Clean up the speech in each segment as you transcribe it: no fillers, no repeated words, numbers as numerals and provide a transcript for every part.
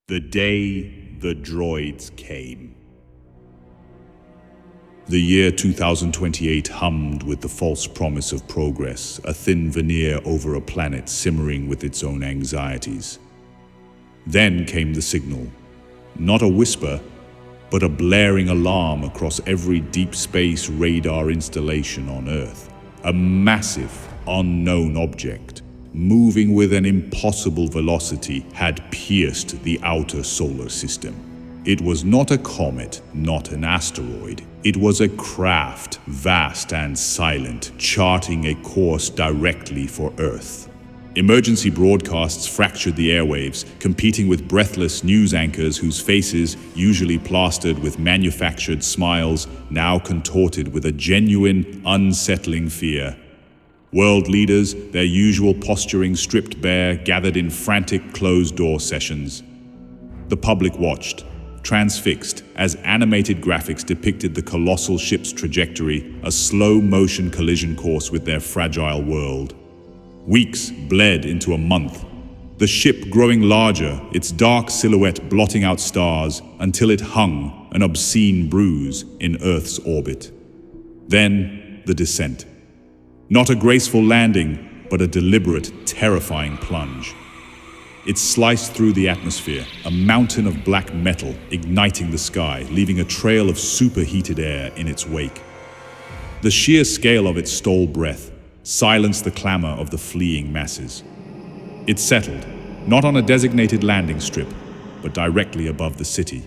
The day the droids came. The year 2028 hummed with the false promise of progress, a thin veneer over a planet simmering with its own anxieties. Then came the signal. Not a whisper, but a blaring alarm across every deep space radar installation on Earth. A massive, unknown object, moving with an impossible velocity, had pierced the outer solar system. It was not a comet, not an asteroid. It was a craft, vast and silent, charting a course directly for Earth. Emergency broadcasts fractured the airwaves, competing with breathless news anchors whose faces, usually plastered with manufactured smiles, now contorted with a genuine, unsettling fear. World leaders, their usual posturing stripped bare, gathered in frantic closed-door sessions. The public watched, transfixed, as animated graphics depicted the colossal ship's trajectory, a slow-motion collision course with their fragile world. Weeks bled into a month, the ship growing larger, its dark silhouette blotting out stars until it hung, an obscene bruise, in Earth's orbit. Then, the descent. Not a graceful landing, but a deliberate, terrifying plunge. It sliced through the atmosphere, a mountain of black metal igniting the sky, leaving a trail of superheated air in its wake. The sheer scale of it stole breath, silenced the clamor of the fleeing masses. It settled, not on a designated landing strip, but directly above the city.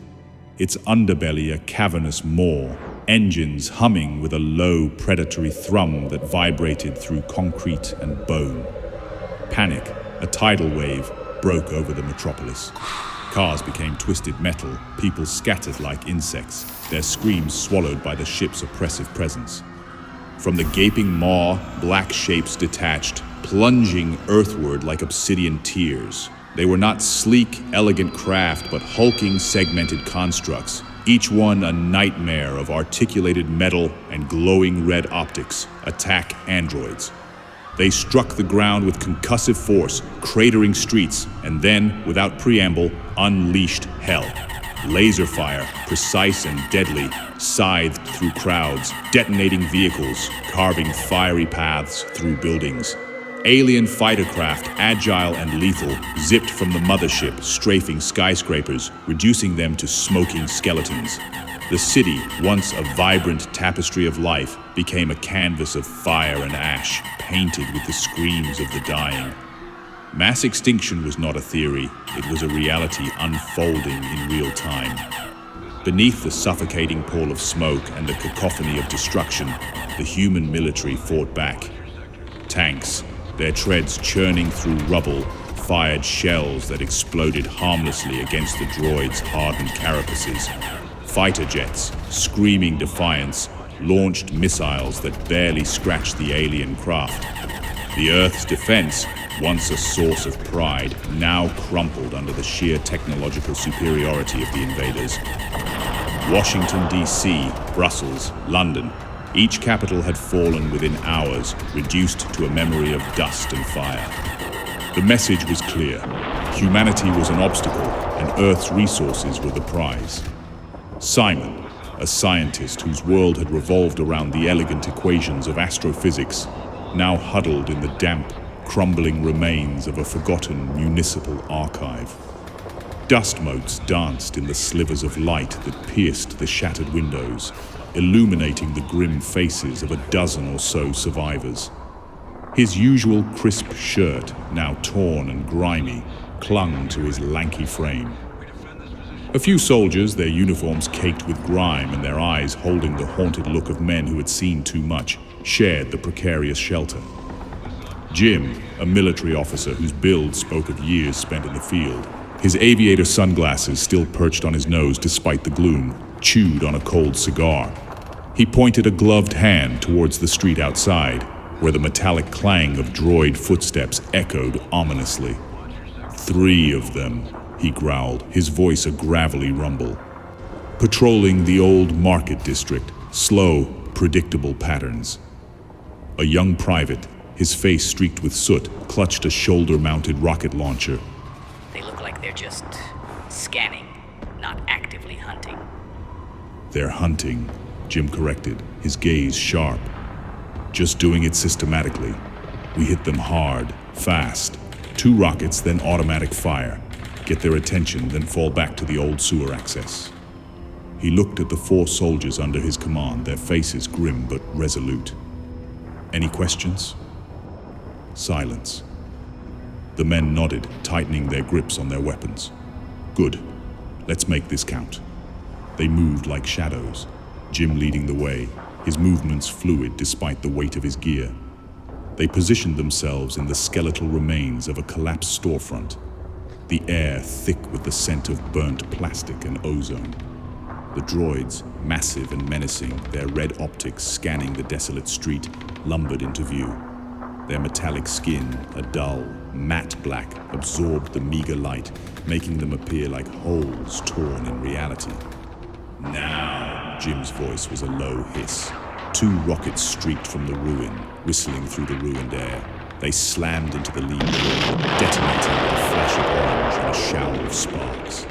Its underbelly a cavernous maw, engines humming with a low, predatory thrum that vibrated through concrete and bone. Panic, a tidal wave, broke over the metropolis. Cars became twisted metal, people scattered like insects, their screams swallowed by the ship's oppressive presence. From the gaping maw, black shapes detached, plunging earthward like obsidian tears. They were not sleek, elegant craft, but hulking, segmented constructs, each one a nightmare of articulated metal and glowing red optics. Attack androids. They struck the ground with concussive force, cratering streets, and then, without preamble, unleashed hell. Laser fire, precise and deadly, scythed through crowds, detonating vehicles, carving fiery paths through buildings. Alien fighter craft, agile and lethal, zipped from the mothership, strafing skyscrapers, reducing them to smoking skeletons. The city, once a vibrant tapestry of life, became a canvas of fire and ash, painted with the screams of the dying. Mass extinction was not a theory, it was a reality unfolding in real time. Beneath the suffocating pall of smoke and the cacophony of destruction, the human military fought back. Tanks, their treads churning through rubble, fired shells that exploded harmlessly against the droids' hardened carapaces. Fighter jets, screaming defiance, launched missiles that barely scratched the alien craft. The Earth's defense, once a source of pride, now crumpled under the sheer technological superiority of the invaders. Washington, D.C., Brussels, London, each capital had fallen within hours, reduced to a memory of dust and fire. The message was clear. Humanity was an obstacle, and Earth's resources were the prize. Simon, a scientist whose world had revolved around the elegant equations of astrophysics, now huddled in the damp, crumbling remains of a forgotten municipal archive. Dust motes danced in the slivers of light that pierced the shattered windows, illuminating the grim faces of a dozen or so survivors. His usual crisp shirt, now torn and grimy, clung to his lanky frame. A few soldiers, their uniforms caked with grime and their eyes holding the haunted look of men who had seen too much, shared the precarious shelter. Jim, a military officer whose build spoke of years spent in the field, his aviator sunglasses still perched on his nose despite the gloom, chewed on a cold cigar. He pointed a gloved hand towards the street outside, where the metallic clang of droid footsteps echoed ominously. 3 of them, he growled, his voice a gravelly rumble. Patrolling the old market district, slow, predictable patterns. A young private, his face streaked with soot, clutched a shoulder-mounted rocket launcher. They look like they're just scanning, not actively hunting. They're hunting, Jim corrected, his gaze sharp. Just doing it systematically. We hit them hard, fast. 2 rockets, then automatic fire. Get their attention, then fall back to the old sewer access. He looked at the 4 soldiers under his command, their faces grim but resolute. Any questions? Silence. The men nodded, tightening their grips on their weapons. Good. Let's make this count. They moved like shadows, Jim leading the way, his movements fluid despite the weight of his gear. They positioned themselves in the skeletal remains of a collapsed storefront, the air thick with the scent of burnt plastic and ozone. The droids, massive and menacing, their red optics scanning the desolate street, lumbered into view. Their metallic skin, a dull, matte black, absorbed the meager light, making them appear like holes torn in reality. Now, Jim's voice was a low hiss. 2 rockets streaked from the ruin, whistling through the ruined air. They slammed into the lean building, detonating with a flash of orange and a shower of sparks.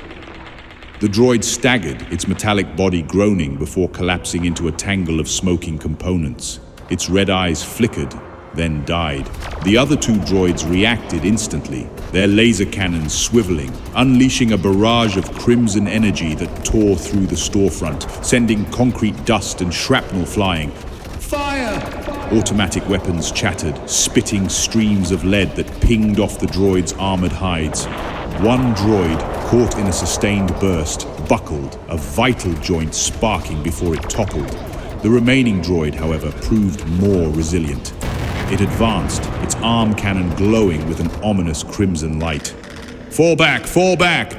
The droid staggered, its metallic body groaning before collapsing into a tangle of smoking components. Its red eyes flickered, then died. The other 2 droids reacted instantly, their laser cannons swiveling, unleashing a barrage of crimson energy that tore through the storefront, sending concrete dust and shrapnel flying. Fire! Automatic weapons chattered, spitting streams of lead that pinged off the droids' armored hides. One droid, caught in a sustained burst, buckled, a vital joint sparking before it toppled. The remaining droid, however, proved more resilient. It advanced, its arm cannon glowing with an ominous crimson light. Fall back,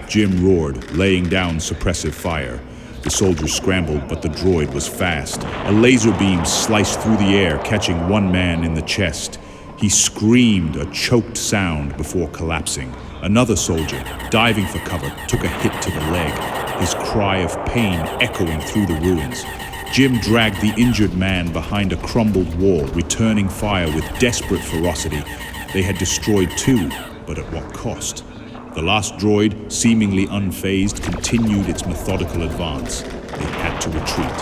Jim roared, laying down suppressive fire. The soldiers scrambled, but the droid was fast. A laser beam sliced through the air, catching one man in the chest. He screamed, a choked sound, before collapsing. Another soldier, diving for cover, took a hit to the leg, his cry of pain echoing through the ruins. Jim dragged the injured man behind a crumbled wall, returning fire with desperate ferocity. They had destroyed 2, but at what cost? The last droid, seemingly unfazed, continued its methodical advance. They had to retreat.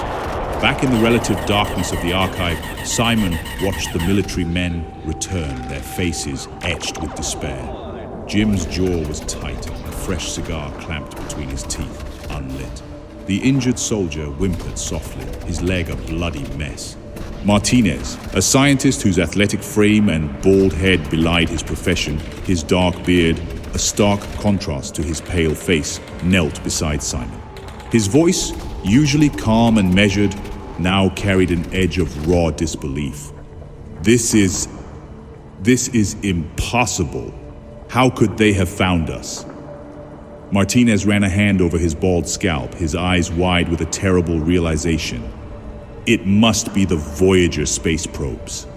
Back in the relative darkness of the archive, Simon watched the military men return, their faces etched with despair. Jim's jaw was tight, a fresh cigar clamped between his teeth, unlit. The injured soldier whimpered softly, his leg a bloody mess. Martinez, a scientist whose athletic frame and bald head belied his profession, his dark beard, a stark contrast to his pale face, knelt beside Simon. His voice, usually calm and measured, now carried an edge of raw disbelief. This is impossible. How could they have found us? Martinez ran a hand over his bald scalp, his eyes wide with a terrible realization. It must be the Voyager space probes.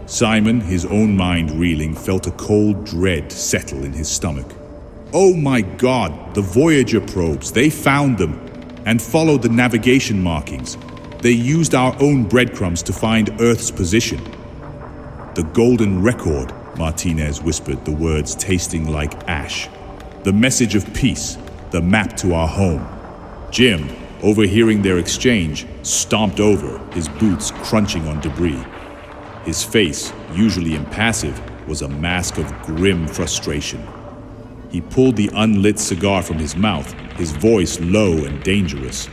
Simon, his own mind reeling, felt a cold dread settle in his stomach. Oh my God, the Voyager probes, they found them and followed the navigation markings. They used our own breadcrumbs to find Earth's position. The Golden Record, Martinez whispered, the words tasting like ash. The message of peace, the map to our home. Jim, overhearing their exchange, stomped over, his boots crunching on debris. His face, usually impassive, was a mask of grim frustration. He pulled the unlit cigar from his mouth, his voice low and dangerous.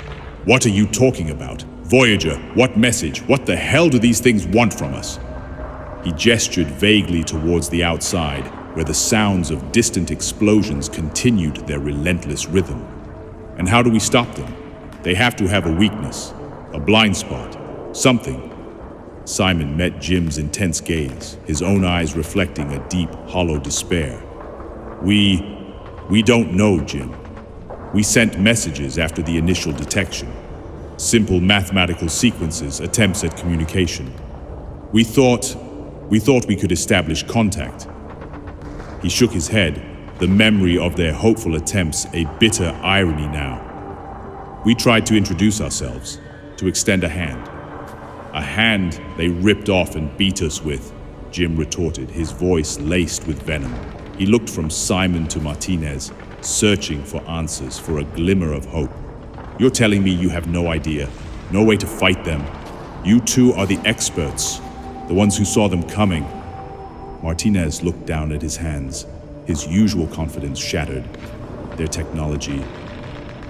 What are you talking about? Voyager, what message? What the hell do these things want from us? He gestured vaguely towards the outside, where the sounds of distant explosions continued their relentless rhythm. And how do we stop them? They have to have a weakness, a blind spot, something. Simon met Jim's intense gaze, his own eyes reflecting a deep, hollow despair. We don't know, Jim. We sent messages after the initial detection. Simple mathematical sequences, attempts at communication. We thought we could establish contact. He shook his head, the memory of their hopeful attempts a bitter irony now. We tried to introduce ourselves, to extend a hand. A hand they ripped off and beat us with, Jim retorted, his voice laced with venom. He looked from Simon to Martinez, searching for answers, for a glimmer of hope. You're telling me you have no idea, no way to fight them. You two are the experts, the ones who saw them coming. Martinez looked down at his hands, his usual confidence shattered. Their technology,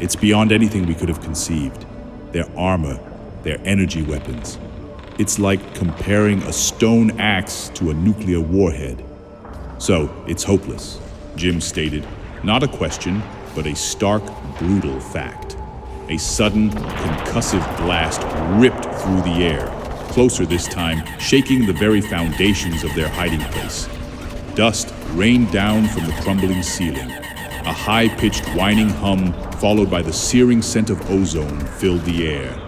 it's beyond anything we could have conceived. Their armor, their energy weapons. It's like comparing a stone axe to a nuclear warhead. So, it's hopeless, Jim stated. Not a question, but a stark, brutal fact. A sudden, concussive blast ripped through the air, closer this time, shaking the very foundations of their hiding place. Dust rained down from the crumbling ceiling. A high-pitched whining hum, followed by the searing scent of ozone, filled the air.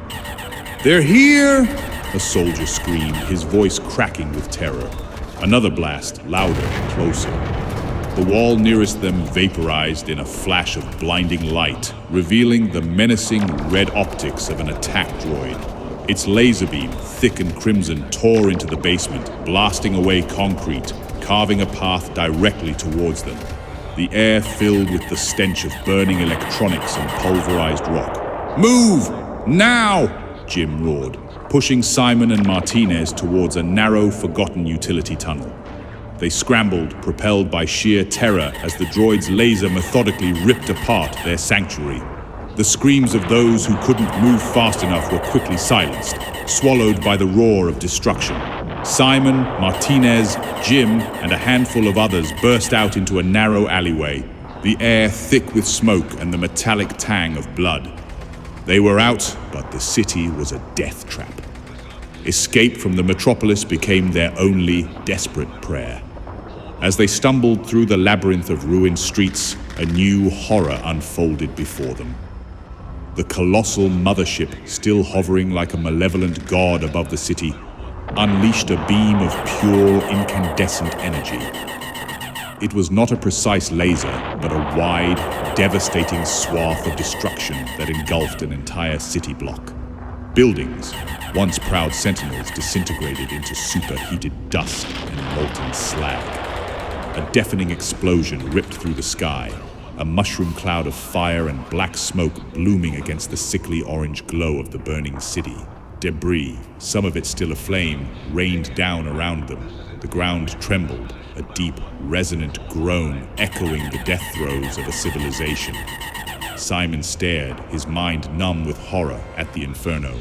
"They're here!" a soldier screamed, his voice cracking with terror. Another blast, louder, closer. The wall nearest them vaporized in a flash of blinding light, revealing the menacing red optics of an attack droid. Its laser beam, thick and crimson, tore into the basement, blasting away concrete, carving a path directly towards them. The air filled with the stench of burning electronics and pulverized rock. "Move! Now!" Jim roared, pushing Simon and Martinez towards a narrow, forgotten utility tunnel. They scrambled, propelled by sheer terror as the droid's laser methodically ripped apart their sanctuary. The screams of those who couldn't move fast enough were quickly silenced, swallowed by the roar of destruction. Simon, Martinez, Jim, and a handful of others burst out into a narrow alleyway, the air thick with smoke and the metallic tang of blood. They were out, but the city was a death trap. Escape from the metropolis became their only desperate prayer. As they stumbled through the labyrinth of ruined streets, a new horror unfolded before them. The colossal mothership, still hovering like a malevolent god above the city, unleashed a beam of pure, incandescent energy. It was not a precise laser, but a wide, devastating swath of destruction that engulfed an entire city block. Buildings, once proud sentinels, disintegrated into superheated dust and molten slag. A deafening explosion ripped through the sky, a mushroom cloud of fire and black smoke blooming against the sickly orange glow of the burning city. Debris, some of it still aflame, rained down around them. The ground trembled, a deep, resonant groan echoing the death throes of a civilization. Simon stared, his mind numb with horror, at the inferno.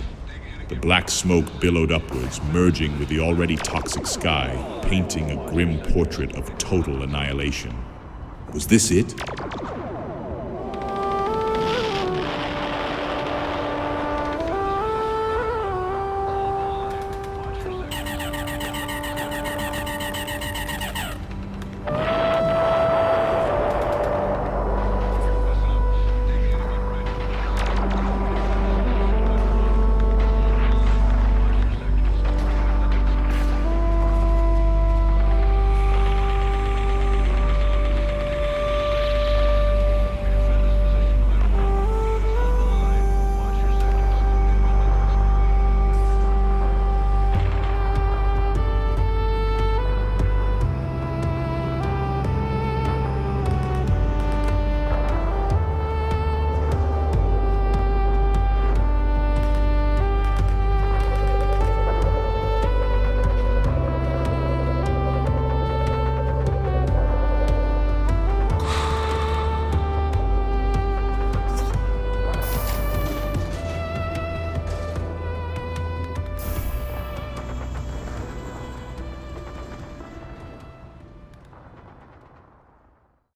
The black smoke billowed upwards, merging with the already toxic sky, painting a grim portrait of total annihilation. Was this it?